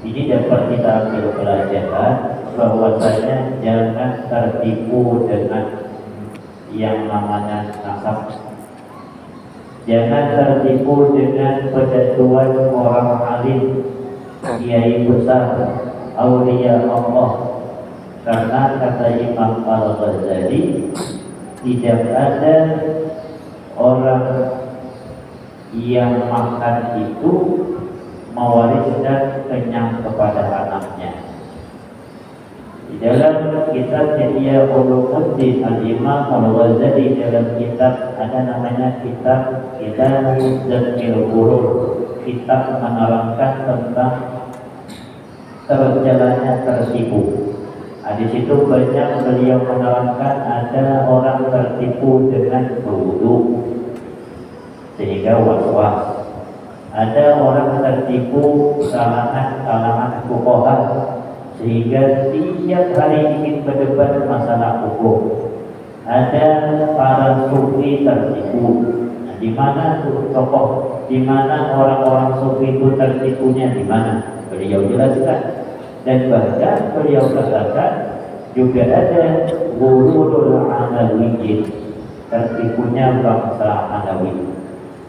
Ini dapat kita ambil pelajaran bahwasanya jangan tertipu dengan yang namanya nasab. Jangan tertipu dengan penentuan orang alim, kiai besar, aulia Allah. Karena kata Imam Al-Ghazali, tidak ada orang yang makan itu mewariskan kenyang kepada anaknya. Di dalam kitab Ihya Ulumuddin Al-Imam Al-Ghazali, dalam kitab ada namanya kitab Dzakir Qulub, kitab menerangkan tentang terjalannya tertipu. Di situ banyak beliau menerangkan ada orang tertipu dengan berwudu sehingga was-was. Ada orang tertipu kalangan fuqaha sehingga tiap hari ingin berdebat masalah hukum. Ada para sufi tertipu. Di mana tokoh, di mana orang-orang sufi itu tertipunya, di mana? Beliau jelaskan. Dan bahkan beliau katakan juga ada ghururul Alawiyyin, tertipunya bangsa Alawi.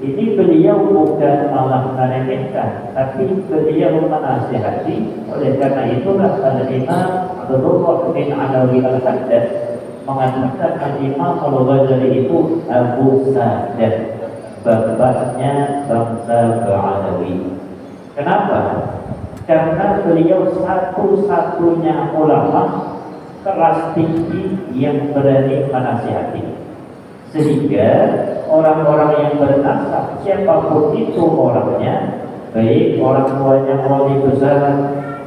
Ini beliau bukan malah meremehkan, tapi beliau menasihati. Oleh karena itulah Al-Imam Abdullah bin Alawi Al-Haddad mengatakan Al-Imam Al-Ghazali itu Abu Sa'ad, bapaknya bangsa Alawi. Kenapa? Karena beliau satu-satunya ulama kelas tinggi yang berani menasihati. Sehingga orang-orang yang bernasab, siapapun itu orangnya, baik orang tuanya wali besar,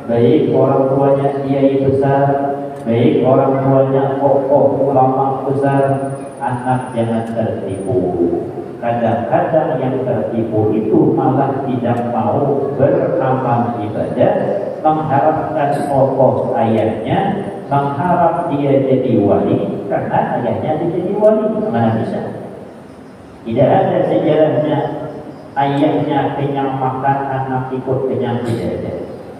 baik orang tuanya kiai besar, baik orang tuanya tokoh ulama besar, anak jangan tertipu. Kadang-kadang yang tertipu itu malah tidak mau beramal ibadah, mengharapkan tokoh ayahnya, mengharap dia jadi wali karena ayahnya jadi wali. Mana bisa? Tidak ada sejarahnya ayahnya kenyang makan, anak ikut kenyang, tidak ada.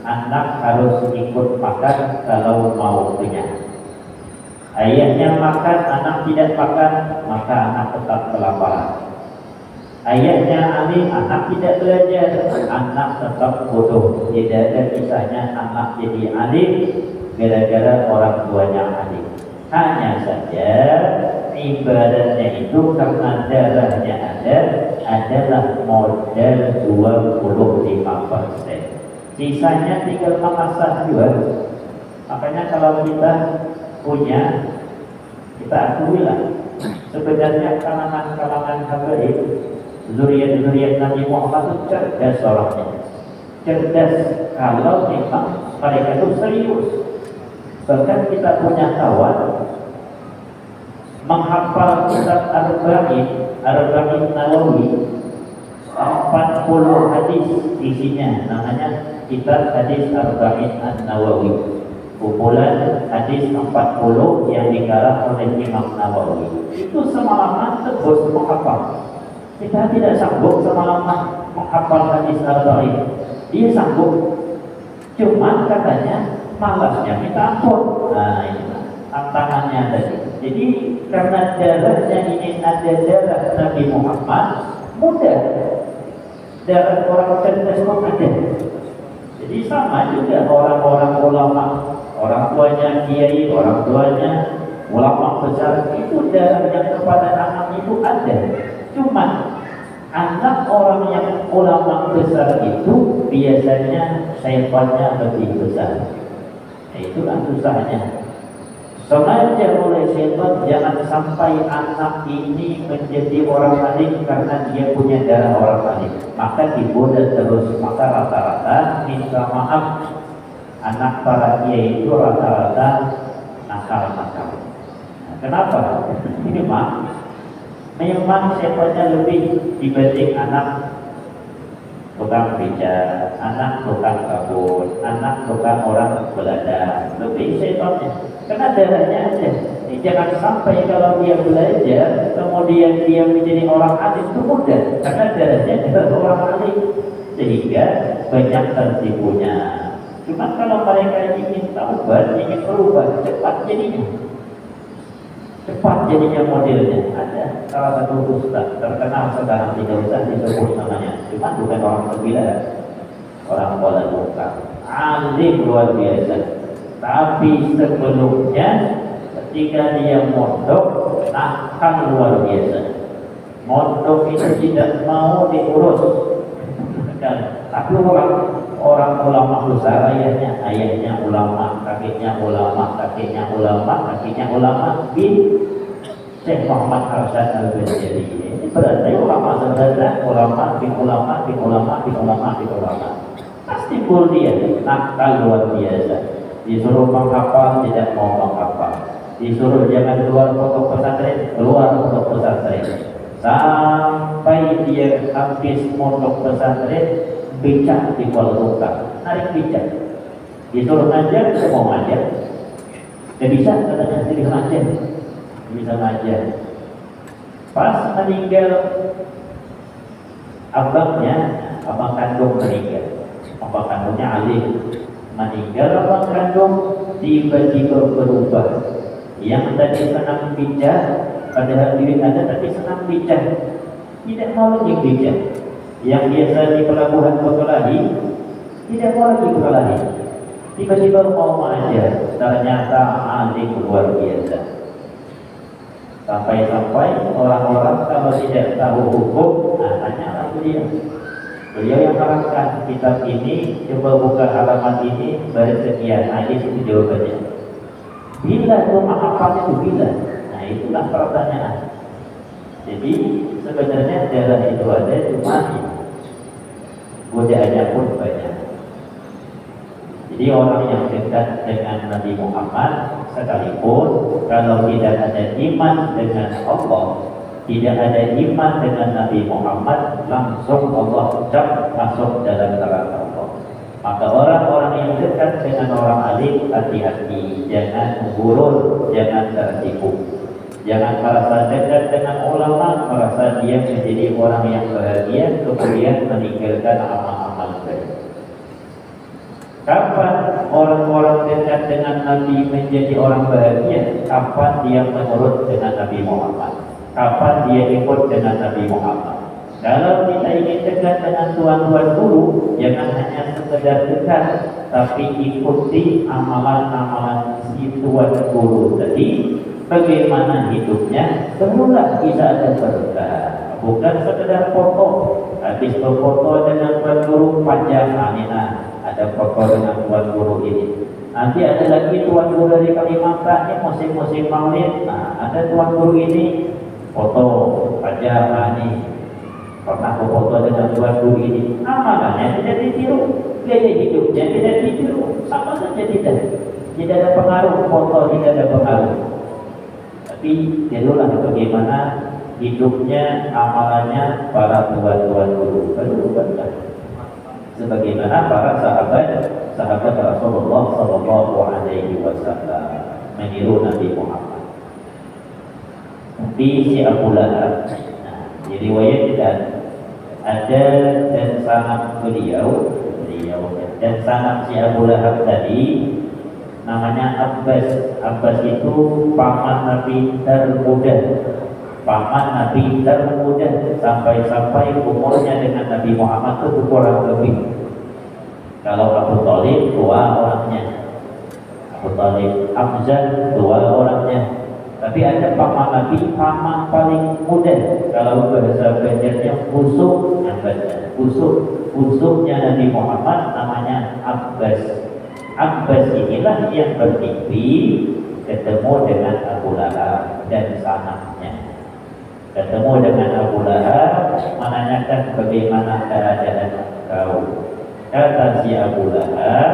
Anak harus ikut makan kalau mau kenyang. Ayahnya makan, anak tidak makan, maka anak tetap kelaparan. Ayahnya alim, anak tidak belajar, anak tetap bodoh. Tidak ada kisahnya anak jadi alim gara-gara orang tuanya alim. Hanya saja ibaratnya itu karena darahnya ada adalah modal 25%. Sisanya tinggal mengasah jual. Makanya kalau kita punya, kita akuilah sebenarnya kalangan-kalangan habaib, zuriat-zuriat Nabi Muhammad itu cerdas orangnya. Cerdas kalau memang mereka itu serius. Bahkan kita punya kawan menghafal kitab Arba'in Nawawi, 40 hadis isinya, namanya kitab hadis Arba'in Nawawi. Kumpulan hadis 40 yang digarap oleh Imam Nawawi. Itu semalaman terus menghafal. Kita tidak sanggup semalaman menghafal hadis Arba'in. Dia sanggup, cuman katanya malasnya minta ampun. Nah, ini tantangannya tadi. Jadi karena darahnya ini ada darah Nabi Muhammad, mudah. Darah orang cerdas pun ada. Jadi sama juga orang-orang ulama, orang tuanya kiai, orang tuanya ulama besar, itu darah yang kepada anak itu ada. Cuman anak orang yang ulama besar itu biasanya syaitannya lebih besar. Nah, itulah susahnya. Sengaja oleh syaitan jangan sampai anak ini menjadi orang alim karena dia punya darah orang alim. Maka digoda terus, maka rata-rata minta maaf. Anak para kiai itu rata-rata nakal-nakal. Nah, kenapa? Ini memang syaitannya lebih dibanding anak tukang beca, anak tukang kabut, anak tukang orang belanda, lebih syaitannya. Karena darahnya ada. Jangan sampai kalau dia belajar, kemudian dia menjadi orang alim itu mudah. Karena darahnya adalah orang alim, sehingga banyak tertipunya. Cuma kalau mereka ingin taubat, ingin berubah, cepat jadinya. Cepat jadinya modelnya. Ada salah satu ustaz terkenal sekarang, tidak usah disebut namanya, cuma bukan orang tergila, orang Kuala Lumpur, alim luar biasa. Tapi sebelumnya ketika dia mondok, nakal luar biasa. Mondok itu tidak mau diurus. Tapi orang ulama besar, ayahnya ulama, kakeknya ulama, kakeknya ulama, kakeknya ulama, bin Syekh Muhammad Hasan Al-Bajali. Ini berarti ulama sebenarnya, ulama, bin ulama, bin ulama, bin ulama, bin ulama. Pasti pun dia nakal luar biasa. Disuruh menghafal, tidak mau menghafal. Disuruh jangan keluar pondok pesantren, keluar pondok pesantren. Sampai dia habis pondok pesantren, becak di Kuala Lumpur, narik becak. Disuruh ngajar, saya mau ngajar. Tidak bisa, katanya, tidak ngajar. Bisa ngajar. Pas meninggal abangnya, abang kandung meninggal. Abang kandungnya alim. Meninggal abang kandung, tiba-tiba berubah. Yang tadi senang bijak, padahal duit ada tapi senang bijak, tidak mau lagi bijak. Yang biasa di pelabuhan Botolahi, tidak mau lagi Botolahi. Tiba-tiba mau mengajar, ternyata alim luar biasa. Sampai-sampai orang-orang kalau tidak tahu hukum, tanya lagi dia. Beliau yang terangkan kitab ini, coba buka halaman ini, baris sekian, hadis itu jawabannya. Bila rumah hafal itu bila? Nah itulah pertanyaan. Jadi sebenarnya jalan itu ada, cuma godaannya pun banyak. Jadi orang yang dekat dengan Nabi Muhammad sekalipun, kalau tidak ada iman dengan Allah, tidak ada iman dengan Nabi Muhammad, langsung Allah ucap masuk dalam neraka Allah. Maka orang-orang yang dekat dengan orang alim, hati-hati, jangan menggurur, jangan tertipu. Jangan merasa dekat dengan ulama, merasa dia menjadi orang yang bahagia, kemudian meninggalkan amal-amal baik. Kapan orang-orang dekat dengan Nabi menjadi orang bahagia? Kapan dia menurut dengan Nabi Muhammad? Kapan dia ikut dengan Nabi Muhammad? Kalau kita ingin dekat dengan tuan-tuan guru, jangan hanya sekedar dekat, tapi ikuti amalan-amalan si tuan guru tadi. Bagaimana hidupnya, barulah bisa ada berkah. Bukan sekedar foto. Habis berfoto dengan tuan guru panjang, ada foto dengan tuan guru ini. Nanti ada lagi tuan guru dari Kalimantan, ini musim-musim maulid. Ada tuan guru ini foto panjang, pernah berfoto dengan tuan guru ini. Amalannya tidak ditiru, gaya hidupnya tidak ditiru, sama saja tidak ada pengaruh. Foto tidak ada pengaruh. Tapi tirulah bagaimana hidupnya, amalannya para tuan-tuan guru. Baru sebagaimana para sahabat Rasulullah Sallallahu Alaihi Wasallam meniru Nabi Muhammad. Tapi si Abu Lahab, di riwayat tidak ada dan sanad beliau dan sanad si Abu Lahab tadi namanya Abbas. Abbas itu paman Nabi termuda, sampai-sampai umurnya dengan Nabi Muhammad itu kurang lebih. Kalau Abu Thalib tua orangnya, Abu Thalib, Hamzah tua orangnya. Tapi ada paman Nabi, paman paling muda. Kalau bahasa Banjarnya busuknya Nabi Muhammad namanya Abbas. Abbas inilah yang bermimpi ketemu dengan Abu Lahab dan sanadnya. Ketemu dengan Abu Lahab, menanyakan bagaimana keadaan kau. Kata si Abu Lahab,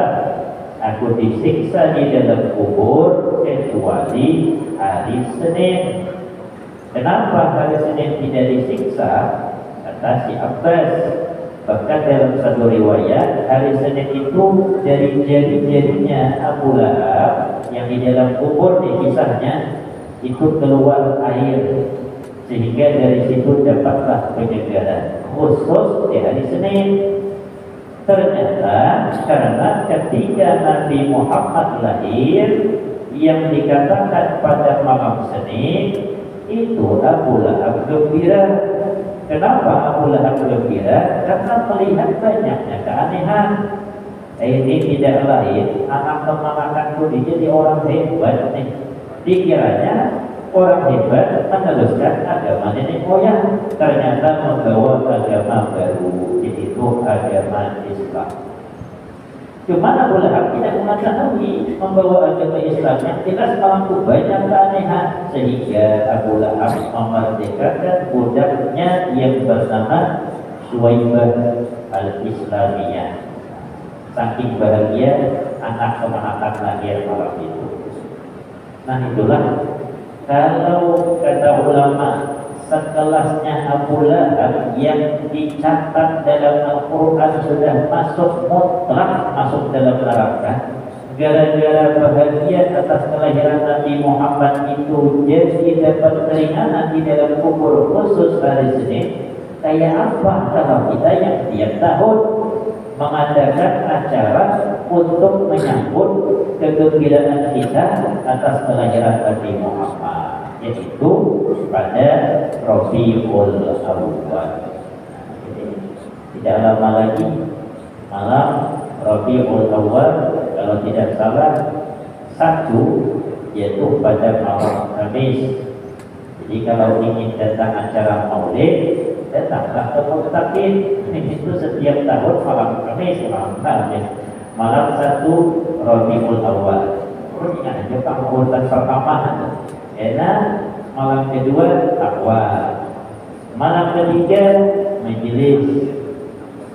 aku disiksa di dalam kubur kecuali hari Senin. Kenapa hari Senin tidak disiksa? Kata si Abbas, bahkan dalam satu riwayat hari Senin itu dari jari-jarinya Abu Lahab yang di dalam kubur, di kisahnya itu keluar air, sehingga dari situ dapatlah penyegaran khusus di hari Senin. Ternyata karena ketika Nabi Muhammad lahir, yang dikatakan pada malam Senin itu Abu Lahab gembira. Kenapa Abu Lahab gembira? Karena melihat banyaknya keanehan. Ini tidak lain, anak keponakanku jadi orang hebat nih. Dikiranya orang hebat meneruskan agama nenek moyang, ternyata membawa agama baru, yaitu agama Islam. Cuma Abu Lahab tidak mengetahui membawa agama Islam yang jelas mampu banyak keanehan, sehingga Abu Lahab memerdekakan budaknya yang bernama Suwaibah al-Islamiyah. Saking bahagia anak keponakan lahir malam itu. Nah itulah, kalau kata ulama sekelasnya Abu Lahab yang dicatat dalam Al-Quran sudah masuk mutlak masuk dalam neraka, gara-gara bahagia atas kelahiran Nabi Muhammad itu jadi dapat keringanan di dalam kubur khusus hari Senin. Kayak apa kalau kita yang tiap tahun mengadakan acara untuk menyambut kegembiraan kita atas kelahiran Nabi Muhammad, yaitu pada Rabiul Awwal. Tidak lama lagi malam Rabiul Awwal, kalau tidak salah 1, yaitu pada malam Kamis. Jadi kalau ingin datang acara Maulid, datanglah ke Mustaqim. Itu setiap tahun malam Kamis, malam 1 Rabiul Awwal. Ingat aja urutan pertama enak, malam kedua Awal, malam ketiga majelis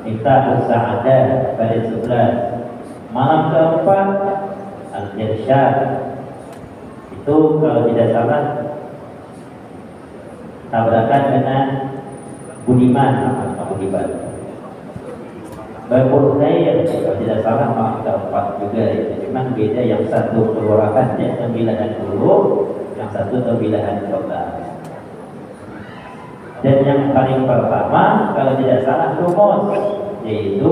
Miftahus Sa'adah pada 11, malam keempat Al-Irsyad. Itu kalau tidak salah tabrakan dengan Budiman, Babul Khair kalau tidak salah malam keempat juga ya. Cuma beda, yang satu kelurahan ya, Tembilahan dulu, yang satu Tembilahan kota. Dan yang paling pertama kalau tidak salah Rumus, yaitu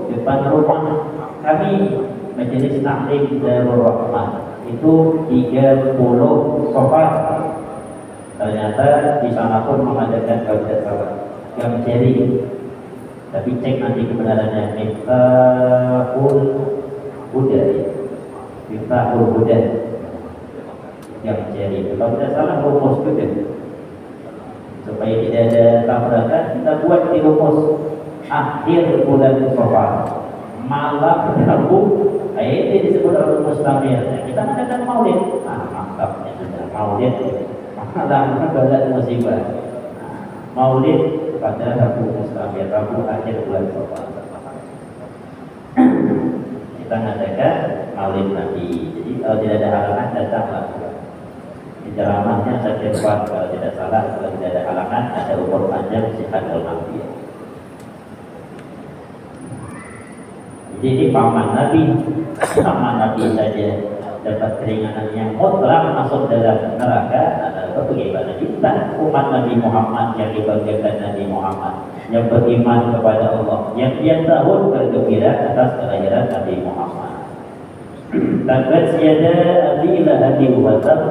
depan rumah kami Majelis Taklim Darul Rahmah, itu 30 sofa. Ternyata di sana pun mengadakan kalau tidak salah yang jari, tapi cek nanti kebenarannya. Miftahul Huda, Miftahul Huda yang jari, kalau tidak salah Rumus juga. Supaya tidak ada tabrakan, kita buat di Rumus akhir bulan Safar, malam Rabu. Ini disebut Rumus Tamir. Kita mengadakan Maulid. Mantapnya sudah Maulid. Malam pada musibah. Maulid pada Rabu Mustamir, Rabu akhir bulan Safar. Kita mengadakan Maulid Nabi. Jadi kalau tidak ada halangan, datanglah. Di ceramahnya saya buat, kalau tidak salah, kalau tidak ada halangan, ada umur panjang, sehat walafiat. Jadi ini paman Nabi saja dapat keringanan yang mutlak masuk dalam neraka. Bagaimana kita umat Nabi Muhammad yang dibagikan Nabi Muhammad, yang beriman kepada Allah, yang tiap tahun bergembira atas kelahiran Nabi Muhammad. Tabbat yada Abi Lahab wa tab,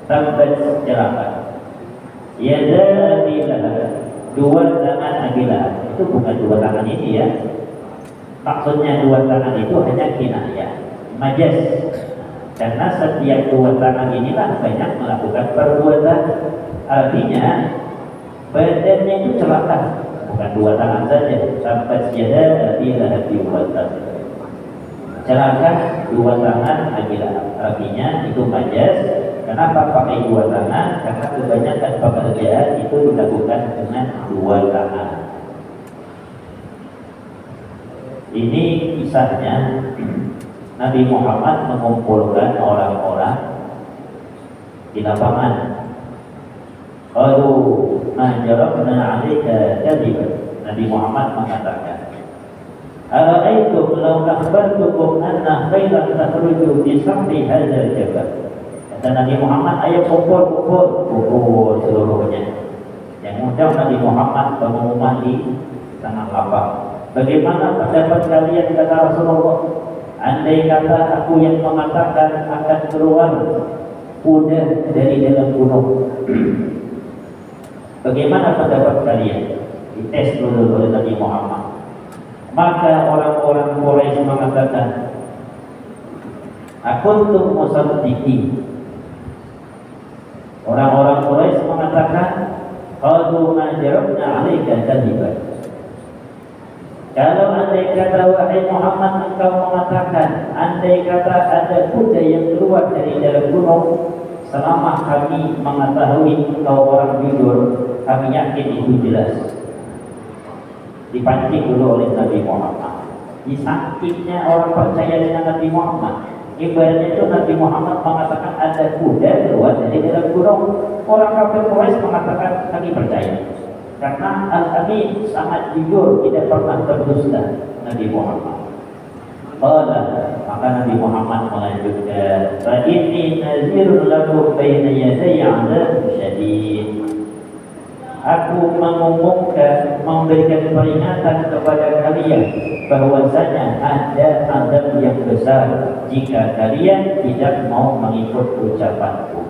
tabbat celaka. Yada Abi Lahab, dua tangan Abi Lahab. Itu bukan dua tangan ini ya. Maksudnya dua tangan itu hanya kinayah, majas. Karena setiap dua tangan inilah banyak melakukan perbuatan. Artinya badannya itu celaka, bukan dua tangan saja. Sampai siada bila diwatas celaka dua tangan adalah, artinya itu majas. Kenapa pakai dua tangan? Karena kebanyakan pekerjaan itu dilakukan dengan dua tangan. Ini kisahnya Nabi Muhammad mengumpulkan orang-orang di lapangan. Qalu ma jarabna 'alaika kadiban. Nabi Muhammad mengatakan, "Ara'aitum law akhbartukum anna khairan takhruju bi samri hadzal jabal." Kata Nabi Muhammad, ayo kumpul seluruhnya. Yang undang Nabi Muhammad pengumuman di tanah lapang. Bagaimana pendapat kalian, kata Rasulullah, andai kata aku yang mengatakan akan keluar kuda dari dalam gunung, bagaimana pendapat kalian? Dites dulu oleh Nabi Muhammad. Maka orang-orang Quraisy mengatakan, akuntum musaddiqin. Orang-orang Quraisy mengatakan, qalu ma jarabna 'alaika kadiban. Kalau andai kata wahai Muhammad engkau mengatakan, andai kata ada kuda yang keluar dari dalam gunung, selama kami mengetahui engkau orang jujur, kami yakin itu jelas. Dipancing dulu oleh Nabi Muhammad. Disakitnya orang percaya dengan Nabi Muhammad. Ibaratnya itu Nabi Muhammad mengatakan ada kuda keluar dari dalam gunung. Orang kafir Quraisy mengatakan kami percaya. Karena Al-Amin sangat jujur, tidak pernah berdusta. Nabi Muhammad. Maka Nabi Muhammad melanjutkan, fa inni nazirun lakum baina yaday 'adzab syadid. Aku mengumumkan, memberikan peringatan kepada kalian bahwasanya ada azab yang besar jika kalian tidak mau mengikut ucapanku.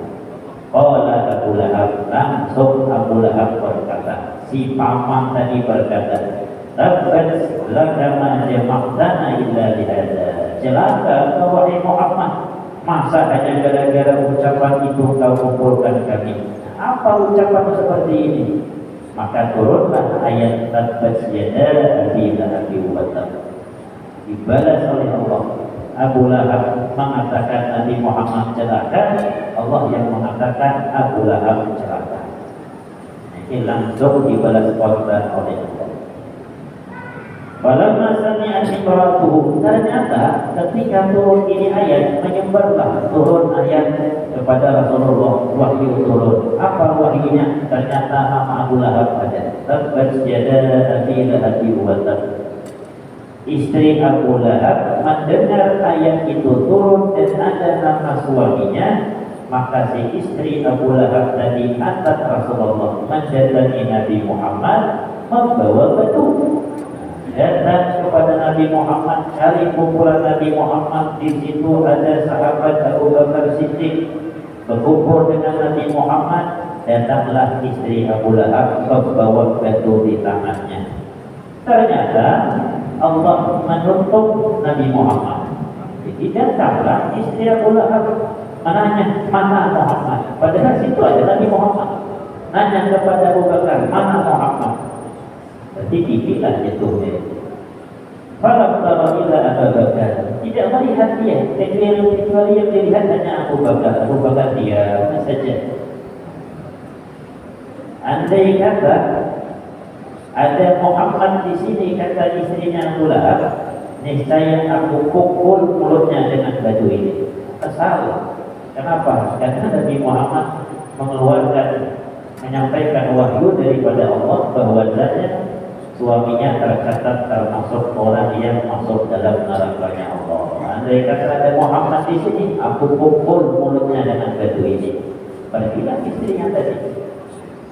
Qala Abu Lahab, langsung Abu Lahab berkata, si paman tadi berkata, tabbat laka ma jama'tana illa lihada. Celaka wahai Muhammad, masa hanya gara-gara ucapan itu kau kumpulkan kami? Apa ucapan seperti ini? Maka turunlah ayat tabbat yada abi lahab wa tab. Dibalas oleh Allah. Abu Lahab mengatakan Nabi Muhammad celaka, Allah yang mengatakan Abu Lahab celaka. Ini langsung dibalas korban oleh Allah. Walamma sami'at imratuhu, ternyata ketika turun ini ayat, menyebarlah turun ayat kepada Rasulullah, wahyu turun. Apa wahyunya? Ternyata nama Abu Lahab ada. Tabbat yada abi lahab wa tab. Istri Abu Lahab mendengar ayat itu turun dan ada nama suaminya, maka si istri Abu Lahab tadi angkat Rasulullah mendatangi Nabi Muhammad membawa batu. Datang kepada Nabi Muhammad, cari kumpulan Nabi Muhammad. Di situ ada sahabat Abu Bakar Siddiq berkumpul dengan Nabi Muhammad. Datanglah istri Abu Lahab membawa batu di tangannya. Ternyata Allah menutup Nabi Muhammad. Jadi datanglah istri Abu Lahab menanya, mana Muhammad? Padahal situ ada Nabi Muhammad. Nanya kepada Abu Bakar, mana Muhammad? Berarti dibilang jatuhnya. Falam tara ila Abu Bakar. Tidak melihat dia, kecuali yang dilihat hanya Abu Bakar. Abu Bakar diam saja. Andai kata ada Muhammad di sini, kata istrinya Abu Lahab, niscaya aku pukul mulutnya dengan baju ini. Kesal. Kenapa? Karena Nabi Muhammad menyampaikan wahyu daripada Allah bahwasanya suaminya tercatat termasuk orang yang masuk dalam neraka-Nya Allah. Andai kata ada Muhammad di sini, aku pukul mulutnya dengan batu ini. Pergilah istrinya tadi.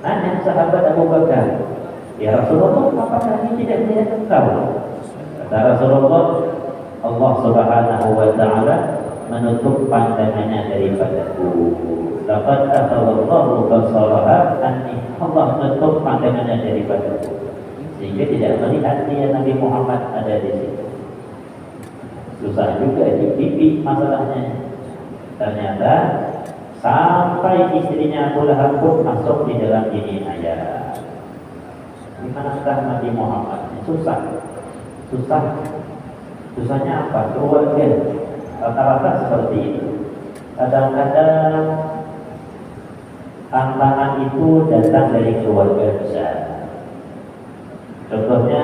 Nanya sahabat Abu Bakar, ya Rasulullah, apakah ini tidak melihat engkau? Kata Rasulullah, Allah Subhanahu wa Ta'ala menutup pandangannya daripadaku. Laqad atallahu basaraha anni. Allah menutup pandangannya daripadaku, sehingga tidak melihat dia Nabi Muhammad ada di situ. Susah juga di masalahnya. Ternyata sampai istrinya Abu Lahab pun masuk di dalam ini ayat. Dimanakah Nabi Muhammad? Susahnya apa? Keluarga. Rata-rata seperti itu. Kadang-kadang tantangan itu datang dari keluarga besar. Contohnya,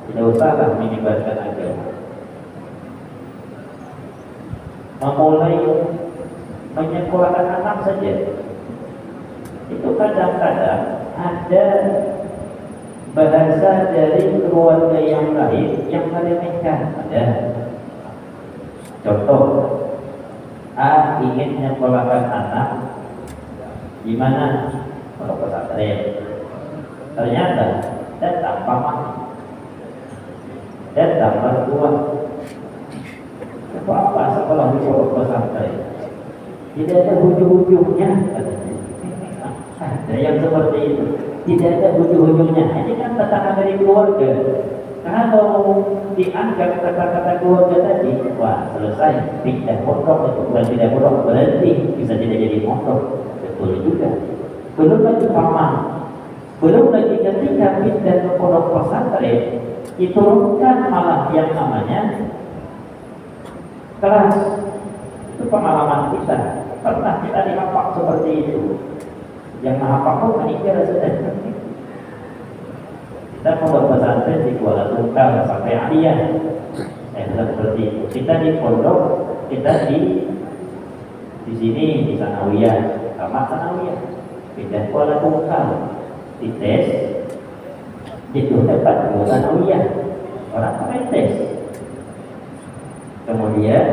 tidak usahlah menyebarkan agama. Memulai menyekolahkan anak saja, itu kadang-kadang ada bahasa dari keluarga yang lain yang meremehkan. Ada contoh, A ingin menyekolahkan anak di mana? Pondok pesantren. Ternyata datang paman. dan tambah tua. Apa sekolah di pondok pesantren? Tidak ada ujung-ujungnya. Ada yang seperti itu. Tidak ada ujung-ujungnya. Ini kan tatanan dari keluarga. Kalau dianggap kata-kata keluarga tadi, wah selesai, pindah pondok itu bukan pindah pondok, berarti bisa tidak jadi pondok. Betul juga. Belum lagi paman, belum lagi ketika pindah ke pondok pesantren, diturunkan malah yang namanya kelas. Itu pengalaman kita. Pernah kita dihapak seperti itu. Yang menghafal pun menikah sudah. Kita pondok pesantren di Kuala Tungkal sampai Aliyah, seperti itu. Kita di pondok, kita di sini di Sanawiyah, sama Sanawiyah. Pindah Kuala Tungkal, di tes, itu dapat dua Sanawiyah. Orang pakai tes. Kemudian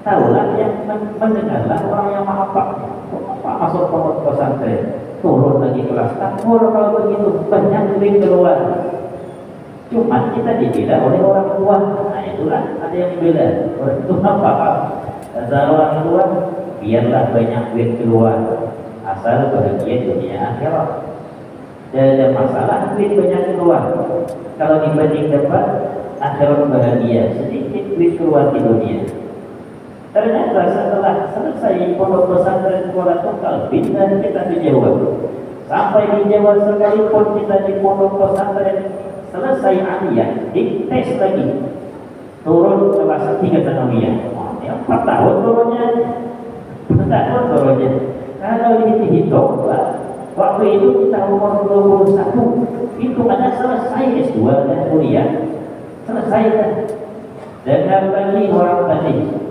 tahulah yang mendengarlah orang yang menghafal. Masuk pondok pesantren, turun lagi kelas takmur kalau begitu banyak duit keluar. Cuma kita dibela oleh orang tua. Nah itulah ada yang bela. Orang tua paham. Kata orang tua, biarlah banyak duit keluar, asal bahagia dunia akhirat. Tidak ada masalah duit banyak keluar. Kalau dibanding dapat akhirat bahagia, sedikit duit keluar di dunia. Ternyata setelah selesai pondok pesantren Kuala Tungkal, pindah kita di Jawa. Sampai di Jawa sekalipun kita di pondok pesantren selesai aliyah, dites lagi, turun kelas 3 Sanawiyah. Yang 4 tahun turunnya, 4 tahun turunnya. Kalau dihitung, waktu itu kita umur 21, itu ada selesai S2 dan kuliah, selesai kan? Dan lagi orang tadi.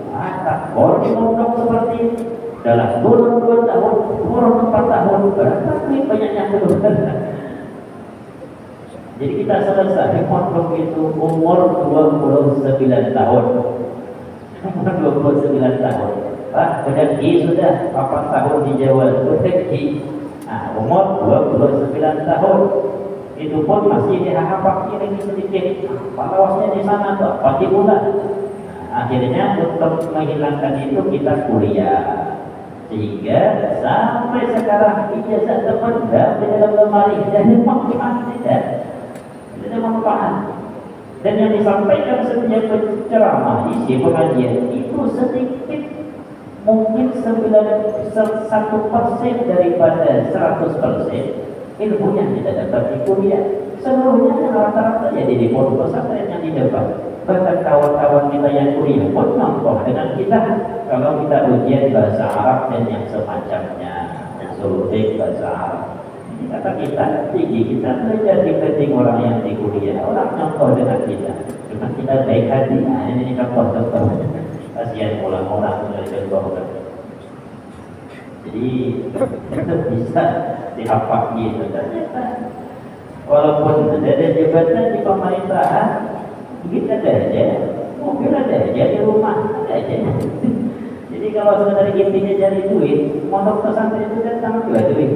Orang ngomong seperti ini dalam turun 2 tahun, turun 4 tahun, berapa banyaknya keluar. Jadi kita selesai pondok itu umur 29 tahun. Umur 29 tahun. Berarti sudah 8 tahun di Jawa, berarti umur 29 tahun. Itu pun masih dihafal lagi sedikit. Palawasnya di sana tuh, pasti bulan. Akhirnya untuk menghilangkan itu kita kuliah, sehingga sampai sekarang ijazah terpendam di dalam lemari dan manfaat tidak manfaat. Dan yang disampaikan setiap penceramah isi pengajian itu sedikit, mungkin 1% daripada 100% ilmunya tidak dapat di kuliah. Seluruhnya rata-rata jadi di pondok pesantren yang didapat. Bahkan kawan-kawan kita yang kuliah pun contoh dengan kita kalau kita ujian bahasa Arab dan yang semacamnya, sulutik bahasa Arab. Ini kata kita, tinggi kita belajar dibanding orang yang di kuliah. Orang contoh dengan kita, cuma kita baik hati. Nah, ini contoh-contoh. Kasihan orang-orang dari contoh. Jadi itu bisa dihafal gitu. Ternyata walaupun ada jabatan di pemerintahan, kita ada aja, mobil ada aja di rumah, ada aja. Jadi kalau sebenarnya intinya cari duit, pondok pesantren itu datang juga duit.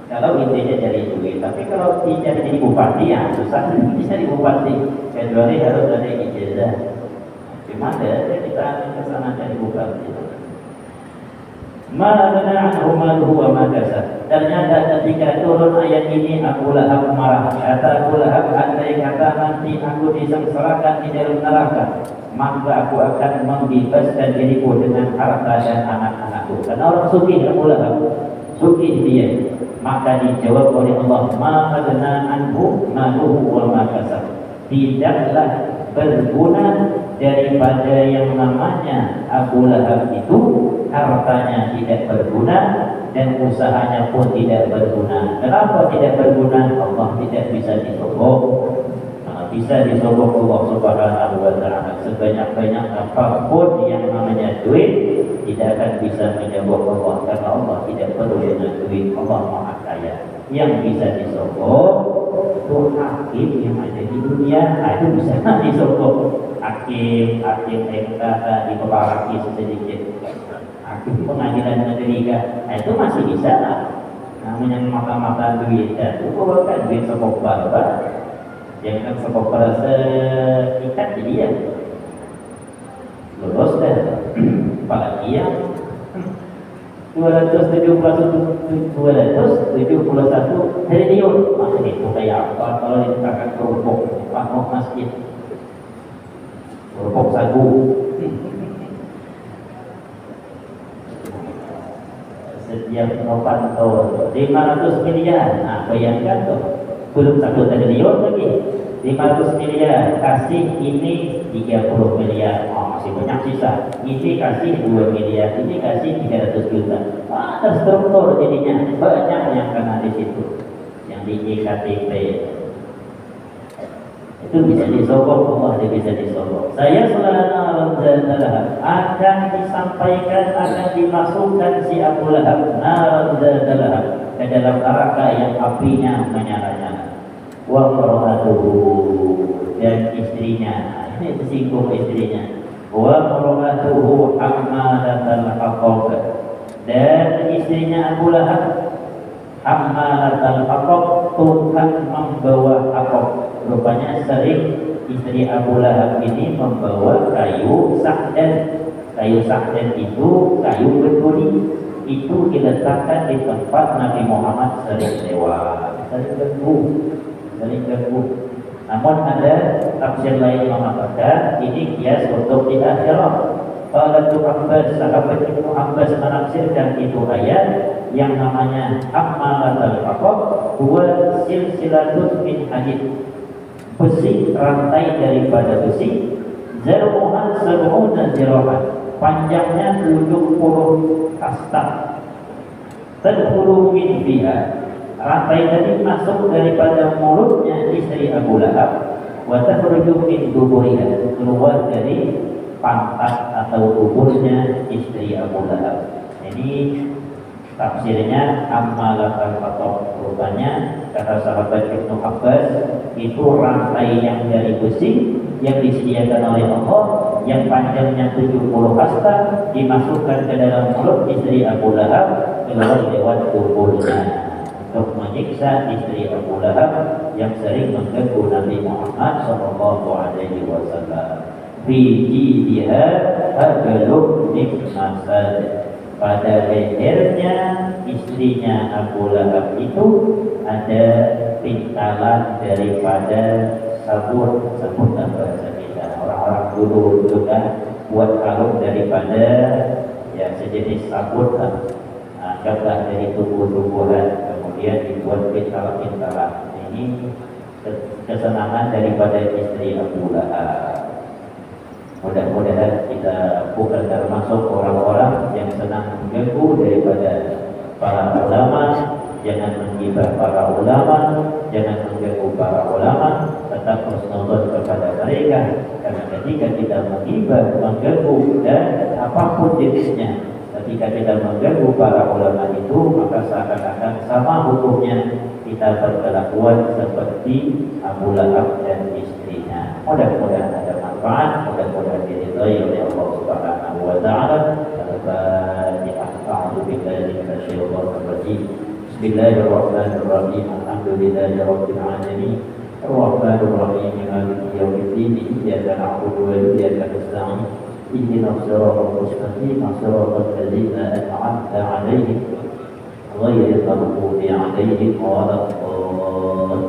Kalau intinya cari duit, tapi kalau cari jadi bupati ya susah bisa di bupati, kecuali harus ada ijazah. Cuma ada kita ke sana cari bupati. Ma'adana maluhu wa ma kasab. Ternyata ketika turun ayat ini Abu Lahab marah. Kata Abu Lahab, andai kata nanti aku disengsarakan di dalam neraka, maka aku akan membebaskan diriku dengan harta dan anak-anakku. Karena orang sugih Abu Lahab, sugih dia. Maka dijawab oleh Allah, ma'adana anhu maluhu wa ma kasab. Tidaklah berguna daripada yang namanya Abu Lahab itu, hartanya tidak berguna dan usahanya pun tidak berguna. Kenapa tidak berguna? Allah tidak bisa disogok. Bisa disogok Allah Subhanahu wa Ta'ala. Sebanyak-banyak apapun yang namanya duit tidak akan bisa menyogok Allah, karena Allah tidak perlu dengan duit. Allah Maha Kaya. Yang bisa disogok itu hakim yang ada di dunia. Itu bisa disogok. Hakim MK di Keparaki sedikit. Pengadilan negeri kan, itu masih bisa lah. Namanya mata-mata duit, itu bukan duit sekopar, Pak. Jangan sebab rasa ikat jadi ya lulus dah. Apalagi yang 271 triliun masih itu kayak apa kalau dikatakan kerupuk panggung masjid kerupuk sagu setiap 8 tahun 500 miliar. Nah bayangkan tuh belum 1 triliun lagi 500 miliar kasih ini 30 miliar. Oh, masih banyak sisa. Ini kasih 2 miliar, ini kasih 300 juta. Terstruktur jadinya banyak yang kena di situ. Yang di IKTP itu bisa disogok, Allah bisa disogok. Saya selama akan disampaikan, akan dimasukkan si Abu Lahab ke dalam neraka yang apinya menyala-nyala. Wa mar'atuhu, dan istrinya, ini tersinggung istrinya. Wa mar'atuhu hammalatal hatab, dan istrinya Abu Lahab hammalatal hatab, tukang membawa hatab. Rupanya sering istri Abu Lahab ini membawa kayu sakden. Kayu sakden itu kayu berduri, itu diletakkan di tempat Nabi Muhammad sering lewat, sering ganggu. Namun ada tafsir lain mengatakan ini kias untuk di akhirat. Kalau Abbas, sahabat Ibnu Abbas menafsirkan itu ayat yang namanya hammalatul hatab huwa silsilatun min hadid, besi, rantai daripada besi, zarmuha sab'una zirahan, panjangnya 70 hasta, tadkhulu min fiha, rantai tadi masuk daripada mulutnya istri Abu Lahab, wa takhruju min duburiha, keluar dari pantat atau tubuhnya istri Abu Lahab. Ini tafsirnya ammalatul hatab. Rupanya kata sahabat Ibnu Abbas itu rantai yang dari besi yang disediakan oleh Allah yang panjangnya 70 hasta dimasukkan ke dalam mulut istri Abu Lahab, keluar lewat tubuhnya untuk menyiksa istri Abu Lahab yang sering mengganggu Nabi Muhammad SAW. Biji dia hablum min masad, pada lehernya istrinya Abu Lahab itu ada pintalan daripada sabun bahasa kita. Orang-orang dulu kan buat kalung daripada ya sejenis sabun lah, anggaplah dari tumbuh-tumbuhan, kemudian dibuat pintalan-pintalan. Ini kesenangan daripada istri Abu Lahab. Mudah-mudahan kita bukan termasuk orang-orang yang senang mengganggu daripada para ulama. Jangan menggibah para ulama, jangan mengganggu para ulama, tetap husnuzon kepada mereka. Karena ketika kita menggibah, mengganggu dan apapun jenisnya, ketika kita mengganggu para ulama itu, maka seakan-akan sama hukumnya kita berkelakuan seperti Abu Lahab dan istrinya. Mudah-mudahan ada manfaat, mudah-mudahan diridhai oleh Allah Subhanahu wa taala. Al-Fatihah. A'udzu billahi minasyaitonir rajim. Bismillahirrahmanirrahim. Alhamdulillahi rabbil alamin. Ar-Rahmanir Rahim. Maliki yaumiddin. Iyyaka na'budu wa iyyaka nasta'in. Ihdinas siratal mustaqim. Siratal ladzina an'amta 'alaihim ghairil maghdubi 'alaihim waladdallin.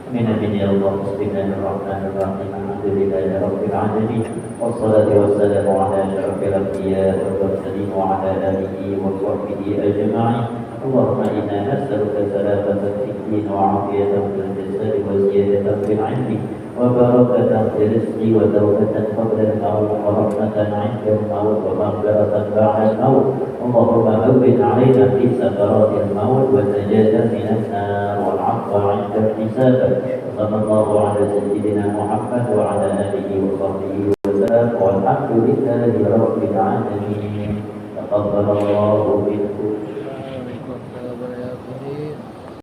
من بني الله. بسم الله الرحمن الرحيم. الحمد لله رب العالمين، والصلاة والسلام على أشرف الأنبياء والمرسلين وعلى آله وصحبه أجمعين. اللهم إنا نسألك سلامة في الدين وعافية في الجسد وزيادة في العلم وبركة في الرزق وتوبة قبل الموت ورحمة عند الموت ومغفرة بعد الموت. اللهم هون علينا في سكرات الموت والنجاة من النار والعفو عند الحساب. صلى الله على سيدنا محمد وعلى آله وصحبه وسلم والحمد لله رب العالمين. تقبل الله منكم